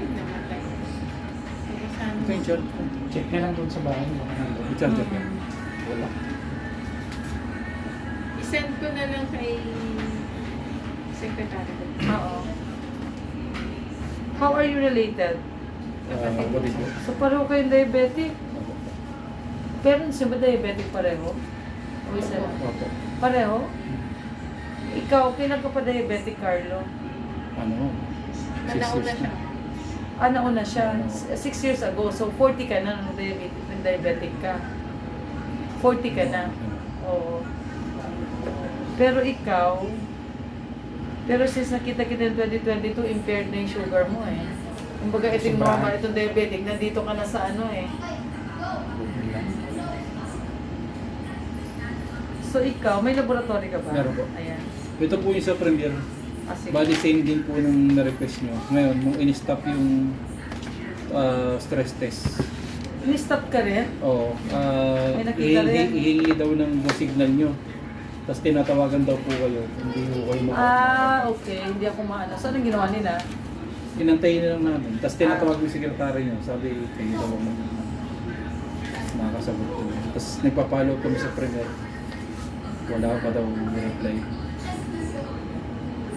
Namatay. Ito yung charge ko. Check na lang doon sa bahay mo. Yung charger ka. Wala. I-send ko na lang kay Secretary. Oo. How are you related? Kapatid ko. So pareho kayong diabetic? Parents niyo ba diabetic pareho? O isa lang? Opo. Pareho? Ikaw, kailan ka pa diabetic, Carlo? Ano? Nanauna siya. Nauna siya. 6 years ago. So 40 ka na nung diabetic ka. 40 ka na. Oo. Pero ikaw, pero since nakita kita ng 2022, impaired na yung sugar mo eh. Kumbaga itong normal, itong diabetic, nandito ka na sa ano eh. So ikaw, may laboratory ka ba? Meron po. Ayan. Ito po yung sa premiere. Sige. Bali same din po nung na-request nyo. Ngayon, nung in-stop yung stress test. Ni-stop ka rin? Oo. May nakita rin. Ihingi daw ng signal nyo. Tapos tinatawagan daw po kayo. Hindi po kayo Okay. Hindi ako maano. So anong ginawa nila? Inantayin na lang namin. Tapos tinatawag yung sekretary nyo. Sabi, kayo daw ang nakakasagot ko. Tapos nagpapalo kami sa premiere. Wala pa daw reply.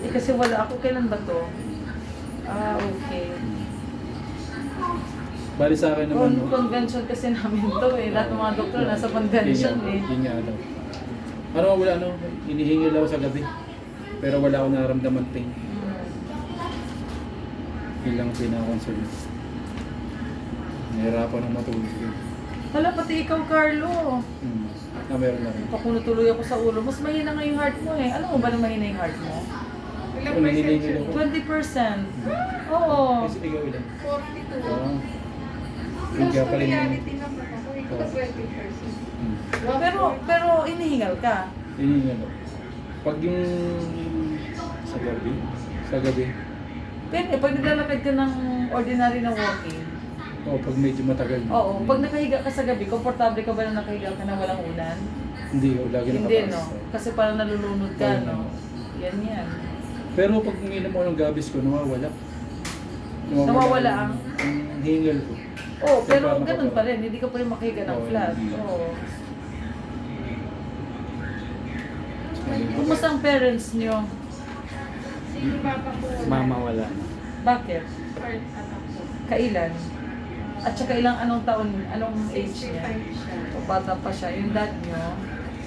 Eh kasi wala ako. Kailan ba to? Okay. Bali sa akin naman, no? Convention kasi namin to eh. Lahat ng mga doktor nasa convention eh. Yun nga daw. Wala hinihingi daw sa gabi. Pero wala akong nararamdaman pain. Yun lang pinaka-concern. Nahirapan ng matulog ko. Hala, pati ikaw, Carlo. Meron na rin. Pakunutuloy ako sa ulo. Mas mahina nga yung heart mo eh. Alam mo ba na mahina yung heart mo? Ilang Kung percent hinihingi siya? daw. 20%. Oo. Kasi ikaw ilan? 42. Yun kaya pala yung... Reality naman ako. Ikaw 20%. Pero inihingal ka. Hinihingi daw. Pag yung... Sa gabi? Sa gabi. Pwede, pag naglalakad ka ng ordinary na walking. Oo, pag medyo matagal. Oo, pag nakahiga ka sa gabi, komportable ka ba na nakahiga ka na walang unan? Hindi, lagi Hindi, nakataas. no? Kasi parang nalulunod ka, Oo, no? no. Yan. Pero pag uminom mo ng gabis ko, nawawala. Nawawala ang? Ang hingal ko. Oo, pero Parang ganun nakaka- pa rin. Hindi ka pa rin makahiga ng Oo, flat. hindi. Oo. Kumusta ang parents nyo? Si Papa ko. Mama wala na. Bakit? Heart attack po. Kailan? At saka anong taon, anong age 65 niya? siya. O bata pa siya. Yung dad nyo,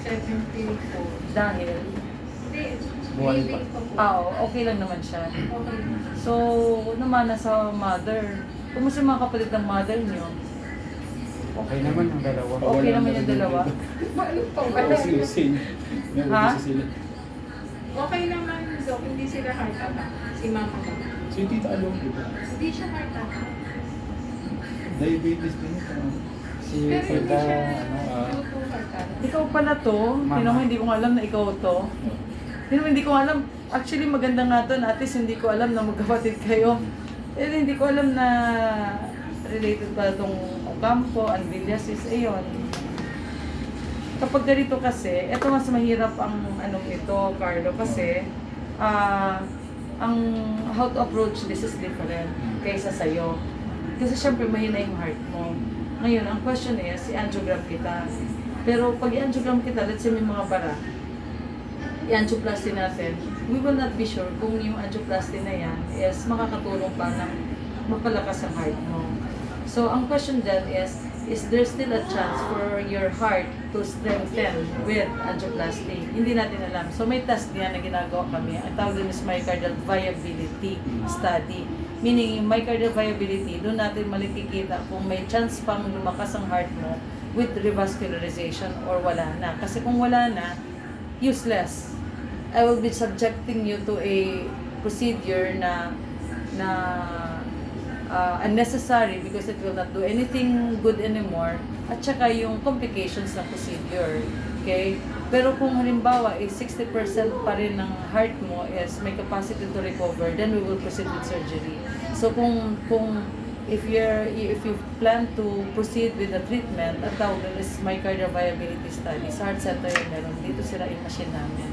74. dahil, Hindi, Buhay living pa. pa po. okay lang naman siya. Okay. So, namana sa mother. Kumusta yung mga kapatid ng mother nyo? Okay naman ang dalawa. Oo. Okay Wala naman na yung rin dalawa? Ano pa ba? Kasi Ha? sila. Okay naman, Dok. Hindi sila heart attack. Si Mama ba? Si Tita Along, di ba? Hindi siya heart attack. Diabetes din ito. Si Pero hindi Tita, siya ano, due to heart attack. Ikaw pala to. Mama. Tinan mo, hindi ko alam na ikaw to. Tinan mo, hindi ko alam. Actually, maganda nga to. At least hindi ko alam na magkapatid kayo. Eh, hindi ko alam na related pa itong Ocampo, Anvilliasis, ayun. Kapag ganito kasi, eto mas mahirap ang anong ito, Carlo, kasi ang how to approach this is different kaysa sa'yo. Kasi syempre mahina yung heart mo. Ngayon, ang question is, i-angiogram kita. Pero pag i-angiogram kita, let's say may mga bara, i-angioplasty natin, we will not be sure kung yung angioplasty na yan is makakatulong pa na mapalakas ang heart mo. So, ang question then is there still a chance for your heart to strengthen with angioplasty? Hindi natin alam. So, may test niya na ginagawa kami. Ang tawag din is myocardial viability study. Meaning, yung myocardial viability, doon natin malikikita kung may chance pang lumakas ang heart mo with revascularization or wala na. Kasi kung wala na, useless. I will be subjecting you to a procedure na unnecessary because it will not do anything good anymore, at saka yung complications ng procedure. Okay? Pero kung halimbawa 60% pa rin ng heart mo is may capacity to recover, then we will proceed with surgery. So kung if you plan to proceed with the treatment, at tawag is myocardial viability study. Sa heart center yung meron. Dito sila yung machine namin.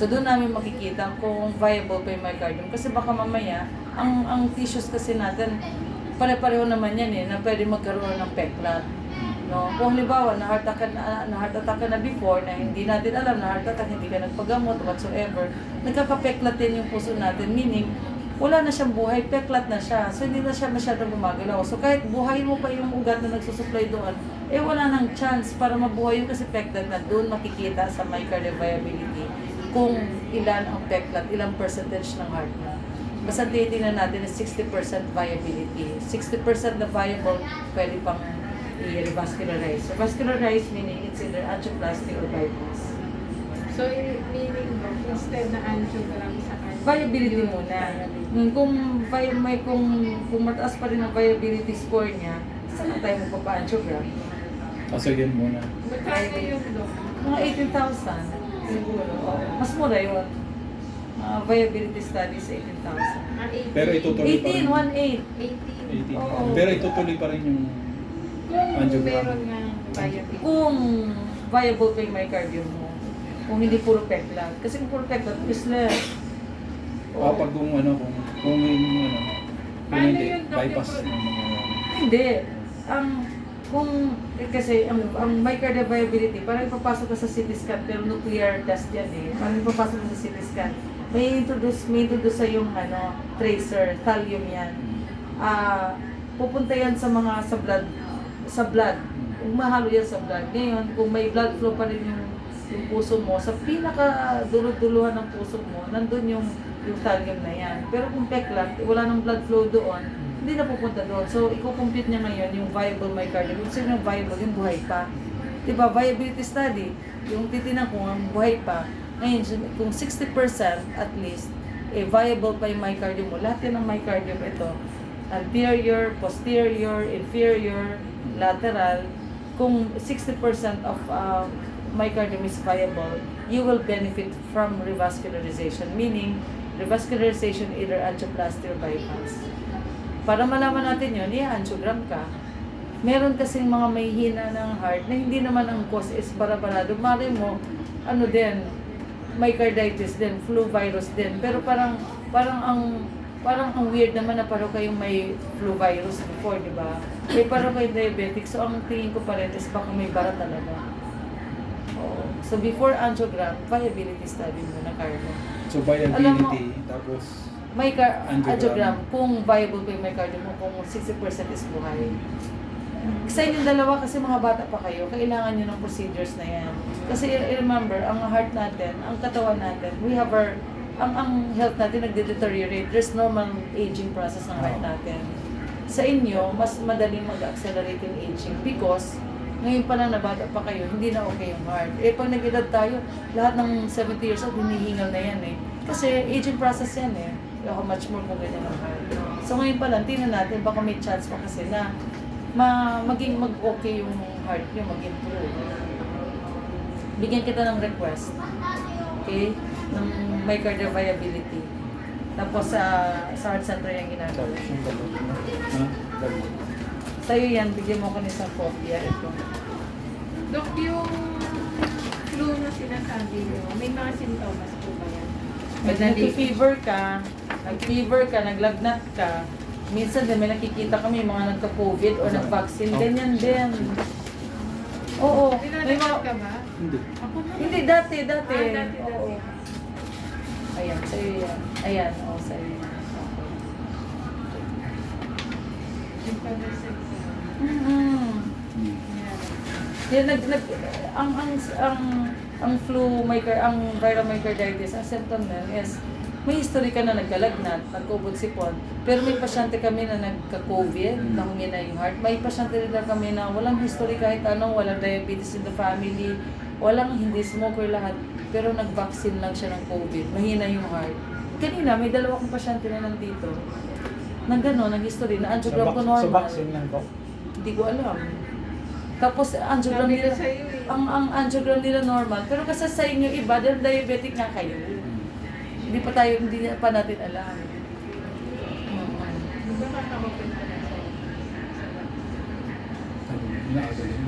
So doon namin makikita kung viable pa yung myocardium. Kasi baka mamaya, ang tissues kasi natin, pare-pareho naman yan na pwede magkaroon ng peklat. No? Kung halimbawa, na-heart attack ka na before, na hindi natin alam na heart attack, hindi ka nagpagamot, whatsoever, nagkakapeklat din yung puso natin, meaning, wala na siyang buhay, peklat na siya. So, hindi na siya masyadong gumagalaw. So, kahit buhayin mo pa yung ugat na nagsusupply doon, wala nang chance para mabuhay yung kasi peklat na doon makikita sa myocardial viability kung ilan ang peklat, ilang percentage ng heart mo. Basta titignan natin is 60% viability. 60% na viable, pwede pang i-revascularize. So, vascularize meaning it's either angioplasty or bypass. So, meaning bro, instead na angiogram sa kanya. Viability muna. Kung mataas pa rin ang viability score niya, saan tayo magpapa-angiogram? So yun muna. Magkano yung doc? Mga 18,000 siguro. Mas mura yun. Viability studies, 18,000. Pero itutuloy pa rin. 18,18. 18. 18. Oo. Pero itutuloy pa rin yung Kung angiogram. meron nga viability. Kung viable pa yung myocardium mo, kung hindi puro peklat. Kasi kung puro peklat, useless. Kapag kung kung Paano hindi, yun, Doc? bypass na mangyayari. Hindi. Kasi ang myocardial viability, parang ipapasok ka sa CT scan, pero nuclear test yan Parang ipapasok ka sa CT scan. May introduce sa yung tracer, thallium yan. Pupunta yan sa blood. Umahalo yan sa blood. Ngayon, kung may blood flow pa rin yung puso mo, sa pinaka-dulo-duluhan ng puso mo, nandun yung thallium na yan. Pero kung peklat, wala nang blood flow doon, hindi na pupunta doon. So, i-compute niya ngayon yung viable myocardium. Kung sino yung viable, yung buhay pa. Diba, viability study, yung titinan kung ang buhay pa. Ngayon, kung 60% at least, viable pa yung myocardium mo. Lahat yan ng myocardium ito. Anterior, posterior, inferior, lateral. Kung 60% of myocardium is viable, you will benefit from revascularization. Meaning, revascularization either angioplasty or bypass. Para malaman natin yun, angiogram ka. Meron kasing mga may hina ng heart na hindi naman ang cause is barabarado. Mali mo, myocarditis din, flu virus din. Pero parang ang weird naman na parang kayong may flu virus before, di ba? Parang kayong diabetic. So, ang tingin ko pa rin is baka may bara talaga. So, before angiogram, viability study muna, Carlo. So viability, tapos Angiogram, kung viable pa yung myocardium mo, kung 60% is buhay. Sa inyong dalawa, kasi mga bata pa kayo, kailangan nyo ng procedures na yan. Kasi remember, ang heart natin, ang katawan natin, we have ang health natin nagde-deteriorate. There's normal aging process ng heart natin. Sa inyo, mas madaling mag-accelerate yung aging because ngayon pa lang na bata pa kayo, hindi na okay yung heart. Pag nag-edad tayo, lahat ng 70 years old, hinihingal na yan Kasi aging process yan How much more kung ganyan ang heart. So ngayon pa lang, tingnan natin, baka may chance pa kasi na maging mag-okay yung heart nyo, mag-improve. Bigyan kita ng request. Okay? Ng myocardial viability. Tapos sa heart center yung ginagawa. Sa'yo yan, bigyan mo ko ng isang kopya. Ito. Dok, yung flu na sinasabi nyo, may mga sintomas po ba yan? Pag nag-fever ka, naglagnat ka, minsan din may nakikita kami mga nagka-COVID or nag-vaccine, ganyan din. Oo. May Nilalamig mga, ka ba? Hindi. Ako naman. hindi, dati. Dati. Oo. Ayan, sa'yo yan. Ayan, sa'yo yan. Yung pag-sex. Mm-hmm. Yan, ang flu, ang viral myocarditis, ang symptom nun is, may history ka na nagkalagnat, nagkubod sipon, pero may pasyente kami na nagka-COVID, na humina yung heart. May pasyente rin na kami na walang history kahit ano, walang diabetes in the family, walang hindi smoker lahat, pero nag-vaccine lang siya ng COVID, mahina yung heart. Kanina, may dalawa kong pasyente na nandito, na gano'n, nag-history, na angiogram ko normal. So vaccine lang po? Hindi ko alam. Tapos angiogram Sabi nila, ko sa'yo ang angiogram nila normal, pero kasi sa inyo iba, dahil diabetic nga kayo. Hindi pa natin alam. Di ba kakakapin ka na sa'yo?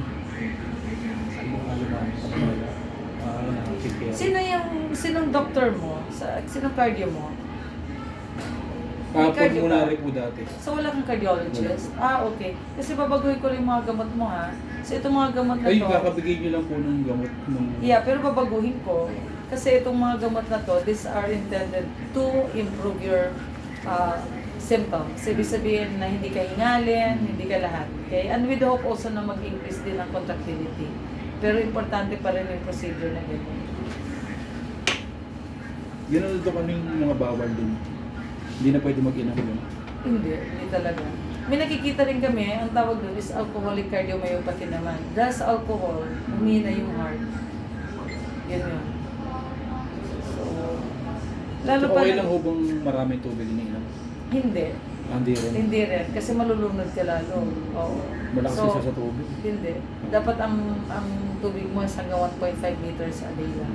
Nakakipira. Sinong doktor mo? Sinong cardio mo? Pulmonary po dati. So wala kang cardiologist? Okay. Kasi babaguhin ko rin yung mga gamot mo ha. So itong mga gamot na Ay, to, kakabigay nyo lang po ng gamot nung... yeah, pero babaguhin ko. Kasi itong mga gamot na to, these are intended to improve your symptoms. So, ibig sabihin na hindi ka hingalin, hindi ka lahat. Okay? And with the hope also na mag-increase din ang contractility. Pero importante pa rin yung procedure na ganyan. Ginano doon kami yung mga bawal din. Hindi na pwede mag-inom yun. Hindi talaga. May nakikita rin kami, ang tawag doon is alcoholic cardiomyopathy naman. Dahil sa alcohol, humina yung heart. Yun yun. So, lalo So, pa okay lang ho bang maraming tubig iniinom? Hindi. Hindi rin. Hindi rin. Kasi malulunod ka lalo. Oo. Malakas So, isa sa tubig. Hindi. Dapat ang tubig mo is hanggang 1.5 liters a day lang.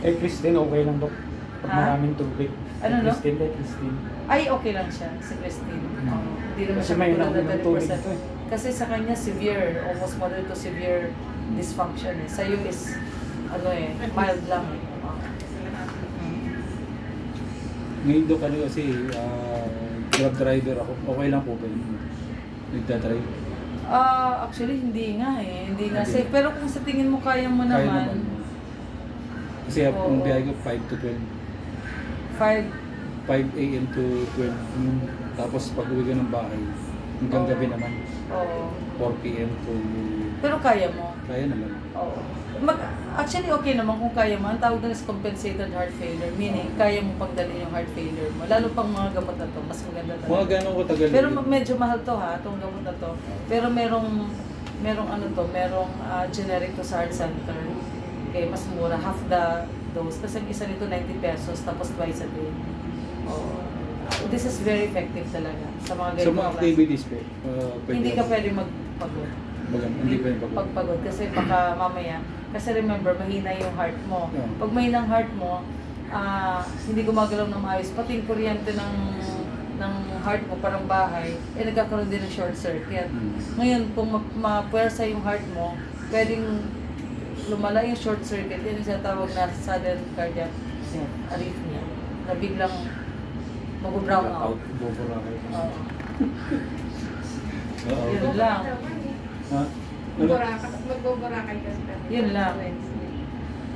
Kay Christine, okay lang, Dok. Pag Ha? maraming tubig. Ano, no? Kay Christine. Ay, okay lang siya, si Christine. Hindi naman Kasi siya may katulad nakulang ng tubig 30%. ito eh. Kasi sa kanya, severe, almost moderate to severe dysfunction eh. Sa'yo is, mild lang eh. Ngayon doon kami kasi grab driver ako. Okay lang po ba yun? Nagdadrive. Actually, hindi nga eh. Hindi nga. Hindi. Pero kung sa tingin mo, kaya mo Kaya naman. naman. Kasi ang Oo. biyahe ko 5 to 12. 5 5 a.m. to 12 noon. Tapos pag uwi ka ng bahay, hanggang Oo. gabi naman. Oo. 4 p.m. to... Pero kaya mo. Kaya naman. Oo. Actually, okay naman kung kaya mo. Ang tawag doon is compensated heart failure. Meaning, kaya mo pagdalhin yung heart failure mo. Lalo pang mga gamot na to, mas maganda talaga. Mga gano'ng katagal Pero yun? medyo mahal to ha, itong gamot na to. Pero merong generic to sa heart center. Okay, mas mura, half the dose. Kasi ang isa nito 90 pesos, tapos twice a day. Oh. This is very effective talaga sa mga Sa ganitong mga klase. activities po, Hindi ka pwede magpagod. Hindi pwede pagod. Pagpagod kasi baka mamaya. Kasi remember, mahina yung heart mo. Yeah. Pag mahina ang heart mo, hindi gumagalaw ng maayos. Pati yung kuryente ng heart mo, parang bahay, nagkakaroon din ng short circuit. Ngayon, kung mapuwersa yung heart mo, pwedeng lumala yung short circuit. Yan yung tinatawag na sudden cardiac death, arrhythmia, na biglang mag-brown out. Bubura kayo. Oo. Oo. Yun lang. Ha? Magboborakay ka sa Yun lang.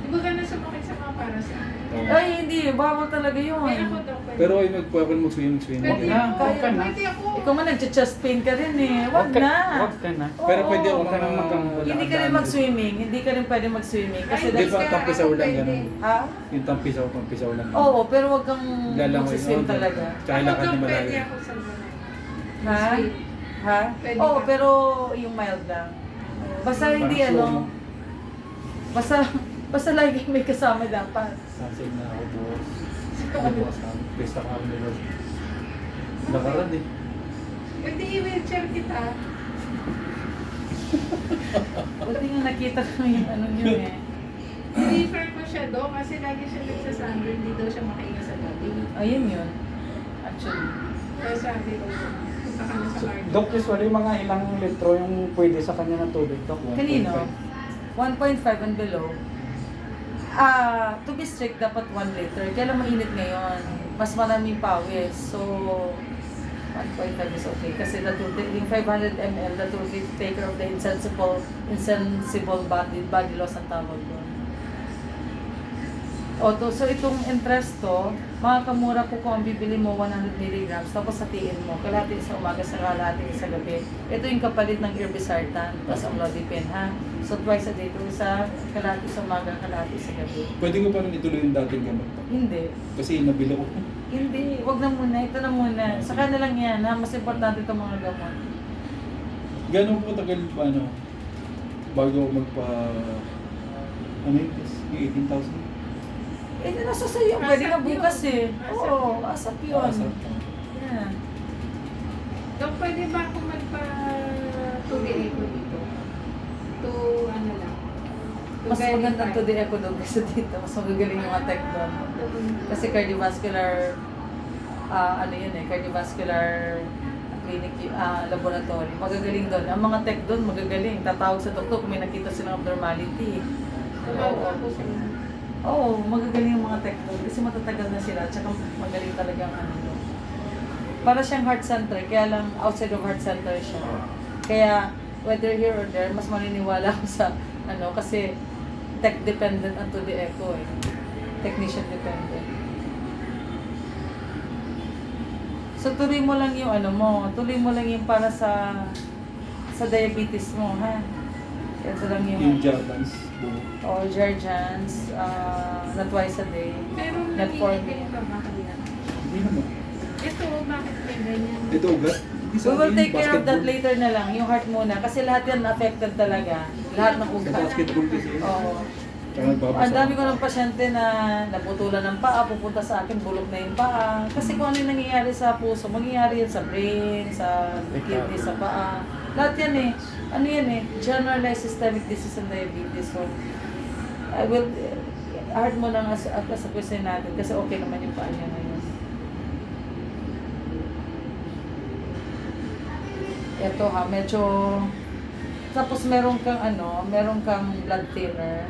Di ba ganun sumakit sa mga para sa akin? Ay, hindi. Bawal talaga yun. May ako daw. Pero ay mag-swim. Pwede na, ako. huwag ka na. Pwede ako. Ikaw man nag-chest pain ka rin eh. Wag na. Huwag ka na. Oo. Pero pwede ako Huwag ka nang mag-ambula. Hindi ka rin mag-swimming. Hindi ka rin pwede mag-swimming. Kasi Ay, Di that's... ba tampisaw lang Pwede. ganun? Ha? Yung tampisaw lang. Oo, pero wag kang Lalangoy. mag-swim talaga. Tsaka Ako lakad daw na pwede malayo. ako sa ganun. Ha? Sweet. Ha? Pwede Oo, ka. pero yung mild lang. Basta hindi Parang basta lagi may kasama dapat. Sasig na ako bukas. Bukas kami. Pesta kami ni Lord. Nakarad eh. Pwede i-wheelchair kita. Buti nga nakita ko yung ano nyo eh. I-refer ko siya doon kasi lagi siya nagsasabi, hindi daw siya makahinga sa gabi. Ayun yun. Actually. Kaya sabi ko, punta ka na sa cardio. Dok, usually mga ilang litro yung pwede sa kanya ng tubig, Dok? Kanino? 1.5 and below. To be strict, dapat 1 liter. Kaya lang mainit ngayon. Mas maraming pawis. So, 1.5 is okay. Kasi that will take, yung 500 ml, that will take care of the insensible body loss ang tawag doon. So itong Entresto, makakamura ko kung ang bibili mo 100 mg, tapos hatiin mo, kalahati sa umaga, sa kalahati sa gabi. Ito yung kapalit ng irbesartan, tapos ang Lodipine, ha? So twice a day, ito sa kalahati sa umaga, kalahati sa gabi. Pwede ko pa rin ituloy yung dating gamot. Hindi. Kasi nabili ko. Hindi, wag na muna, ito na muna. Saka na lang yan, ha? Mas importante itong mga gamot. Gano'n po tagal pa bago ako ano yun? Yung 18,000? Eh, nasa sa'yo, pwede na bukas eh. Oo, asap yun. Asap. Yeah. Dok, pwede ba ako magpa-2DA ko dito? To ano lang? Mas magandang to the echo doon kasi dito. Mas magagaling yung attack doon. Kasi cardiovascular, cardiovascular clinic, laboratory. Magagaling doon. Ang mga tech doon, magagaling. Tatawag sa doktor kung may nakita silang abnormality. Tumawa po sila. Oo, magagaling yung mga tech doon kasi matatagal na sila at saka magaling talaga ang ano doon. Para siyang heart center, kaya lang outside of heart center siya. Kaya whether here or there, mas maniniwala ako sa ano kasi tech dependent ang to the echo eh. Technician dependent. So tuloy mo lang yung ano mo, tuloy mo lang yung para sa diabetes mo, ha? Ito lang Yung yung Jordans. or Jergens, na twice a day. Pero Not for me. nangyayari ka ba kanina? Hindi naman. Ito, bakit may ganyan? Ito ugat. We will take care of that later na lang, yung heart muna. Kasi lahat yan affected talaga. Lahat ng Sa ugat. basketball kasi. Oo. Tsaka nagbabasa. Ang dami ko ng pasyente na naputulan ng paa, pupunta sa akin, bulok na yung paa. Kasi kung ano yung nangyayari sa puso, mangyayari yan sa brain, sa kidney, sa paa. Lahat yan eh. Ano yan eh? Generalized systemic disease and diabetes. So, I will, hard mo lang as a question natin kasi okay naman yung paa niya ngayon. Ito ha, medyo, tapos meron kang ano, meron kang blood thinner.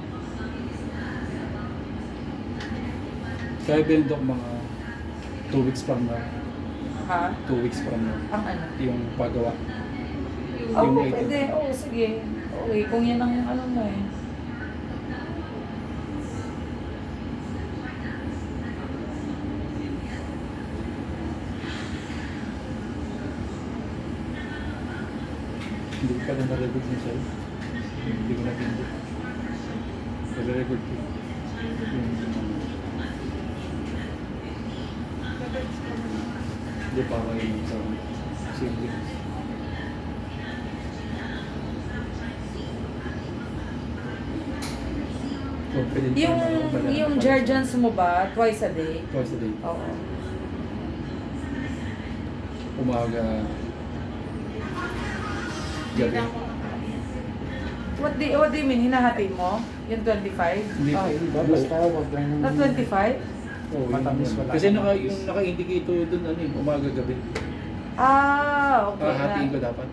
Sabi ba yung doc mga 2 weeks from now? Ha? 2 weeks from now. Ang ano? Yung pagawa. Oo, Yung pwede. Oo, sige. Okay, kung yan ang ano mo eh. Hindi ko pala na-record yung cell. Hindi ko na-pindot. Nag-record ko. Hindi pa kayo sa siblings. Confident pa naman pala. Yung Jergens mo ba, twice a day? Twice a day. Oo. Umaga. Hindi Gabi. lang ako makain. What do you mean? Hinahati mo? Yung 25? Hindi Ah, pa. iba, basta wag lang yung... Na 25? Oo, Matamis yun. wala. Kasi yung naka-indicate doon ano yung umaga gabi. Ah, okay. Hatiin ko dapat.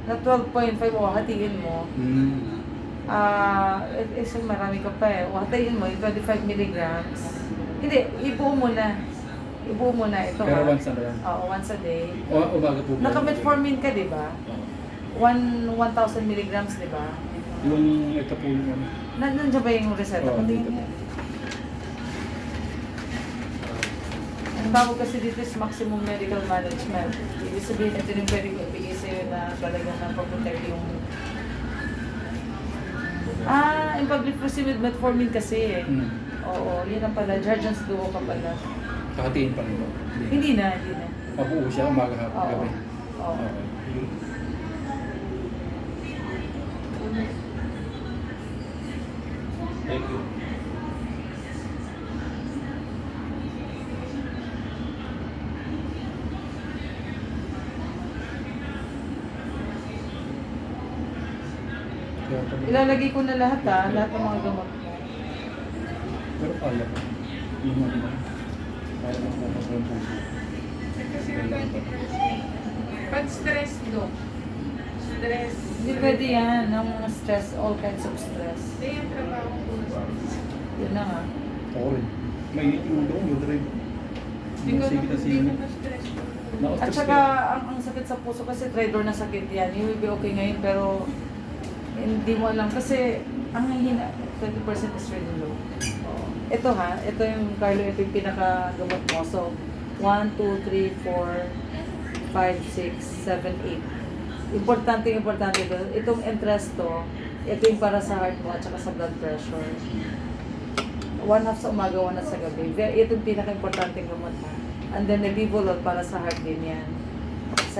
Na 12.5 o hatiin mo. So marami ka pa eh. O hatiin mo yung 25 milligrams. Hindi, ibuo mo na. Ibuo mo na ito. Pero ha? once na lang. Oo, once a day. Umaga po. Naka-metformin ka, di ba? Oo. 1,000 milligrams, di ba? Yung ito po yung ano. Nandiyan ba yung reseta? Oo, Kundi dito po. ang tawag kasi dito is maximum medical management. Ibig sabihin, ito yung pwede ko ibigay sa'yo na talagang napaprotect yung... yung pag-refluxin with metformin kasi eh. Oo, yun ang pala. Jergens duo ka pala. Kakatiin pa nito. Hindi na. Mabuo siya umaga hapon Oo. gabi. Oo. Okay. Thank you. Kaya pag- Ilalagay ko na lahat lahat ng mga gamot mo. Pero kaya ko. Yung ano, kaya mo po kasi yung puso. Kasi yung 20%. Pag stress do. Stress. Hindi pwede yan, ng mga stress, all kinds of stress. Hindi yung trabaho ko. Yun na nga. Ako rin. Mainit yung ulo ko, yung drive. Hindi ko Sige na hindi sige. ko na-stress. At saka, ang sakit sa puso kasi traitor na sakit yan. You will be okay ngayon, pero hindi mo alam. Kasi, ang hina, 20% is really low. Ito ha, ito yung, Carlo, ito yung pinakagamot mo. So, 1, 2, 3, 4, 5, 6, 7, 8. Importante ito. Itong Entresto, ito yung para sa heart mo at saka sa blood pressure. 1/2 sa umaga, 1/2 sa gabi. Ito yung pinaka-importante gamot ha. And then, Nebivolol para sa heart din yan. Sa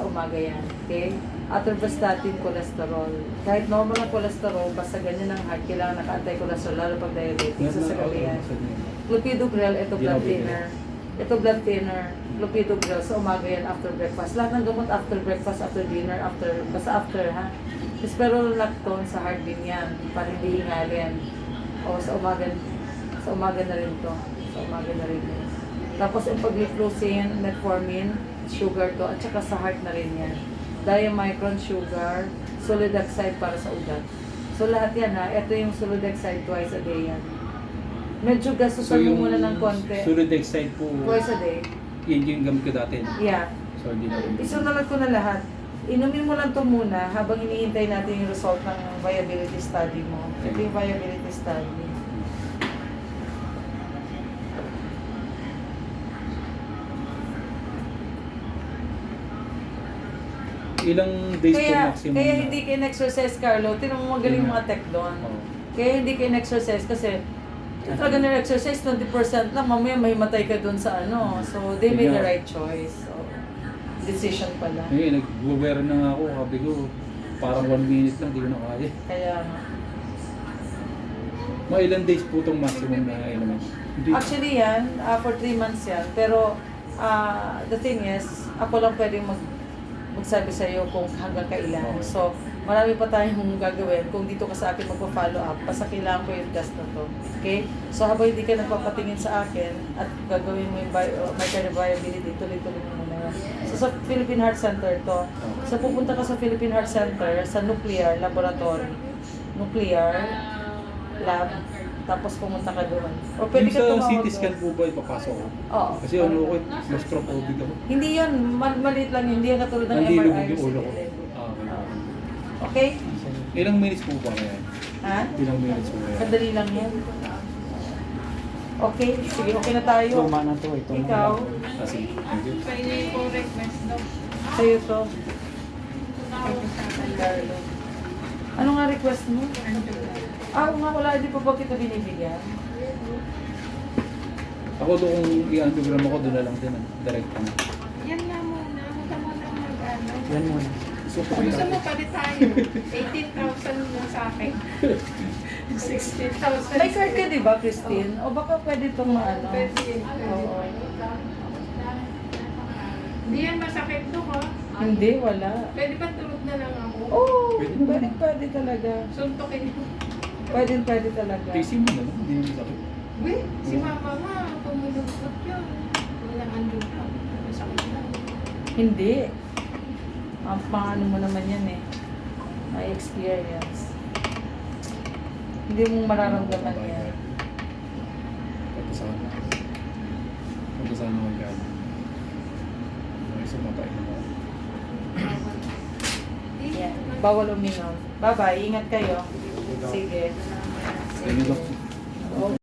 umaga yan. Okay? Atorvastatin, cholesterol. Kahit normal ang cholesterol, basta ganyan ang heart, kailangan naka-anti-cholesterol, lalo pag diabetes. Sa gabi yan. Clopidogrel, ito blood thinner. Ito blood thinner. Clopidogrel, sa umaga yan after breakfast. Lahat ng gamot after breakfast, after dinner, basta after ha. Spironolactone sa heart din yan, para hindi hingalin. O sa umaga na rin to. Sa umaga na rin yun. Tapos yung pag-liflusin, metformin, sugar to, at saka sa heart na rin yan. Diamicron sugar, solidoxide para sa ugat. So lahat yan ha, ito yung Sulodexide twice a day yan. Medyo gastusan mo muna ng konti. Sulodexide po, Twice a day. yun yung gamit ko dati. Yeah. So hindi na rin. Isunulat ko na lahat. Inumin mo lang to muna habang hinihintay natin yung result ng viability study mo. Ito yung viability study. Ilang days po maximum Kaya na? hindi kayo in-exercise, Carlo. Tinan mo magaling mga tech doon. Oo. Kaya hindi kayo in-exercise kasi talaga na-exercise 20% lang, mamaya may matay ka doon sa ano. So, they made the right choice. So, decision pala. Ngayon, nag-wear na nga ako. Sabi ko, parang 1 minute lang, di ko na kaya. Kaya, Mga ilang days po itong maximum na inumin? Hindi. actually yan, for 3 months yan. Pero, the thing is, ako lang pwedeng magsabi sa iyo kung hanggang kailan. So, marami pa tayong gagawin kung dito ka sa akin magpa-follow up. Basta kailangan ko yung test na to. Okay? So, habang hindi ka nagpapatingin sa akin at gagawin mo yung microbiability, tuloy-tuloy mo muna yan. So, sa Philippine Heart Center to. So, pupunta ka sa Philippine Heart Center sa nuclear laboratory. Nuclear lab. Tapos pumunta ka doon. O pwede Yung ka sa tumawag CT doon. scan po ba ipapasok ko? Oo. Kasi ano ko, claustrophobic ako. Hindi yan. Maliit lang yun. Hindi yan katulad ng Nandilog MRI. yung ulo ko. Okay? Ilang minutes po ba kaya? Ha? Ilang minutes po kaya? Madali lang yan. Okay? Sige, okay na tayo. Tuma na to, ito. Ikaw, Kasi, thank you. Pwede po request daw. sa'yo to. Tawag sa akin. Carlo. Ano nga request mo? Andun lang. Oo nga, wala. Di pa ba kita binibigyan? Ako doon kung i-angiogram ako, doon na lang din. Direct na. Yan na muna. Huwag ka muna mag-ano. Yan muna. So, Gusto mo palit tayo. 18,000 na sa akin. 16,000. May card ka, di ba, Christine? O baka pwede itong maano? Pwede. Oo. Hindi yan masakit to ha. Hindi, wala. Pwede ba tulog na lang ako? Oo, Pwede. pwede talaga. Suntokin mo. Pwede talaga. Pacing mo na lang, hindi mo sakit. Uy, si mama nga, tumulugtot yun. Walang andun pa. Masakit lang. Hindi. Ang pangano mo naman yan eh. May experience. Hindi mo mararamdaman yan. Pagkasama. Pagkasama ko yan. May sumatay na ako. Yan. Bawal uminom. Bye-bye. Ingat kayo. Sige. Thank you, Doc.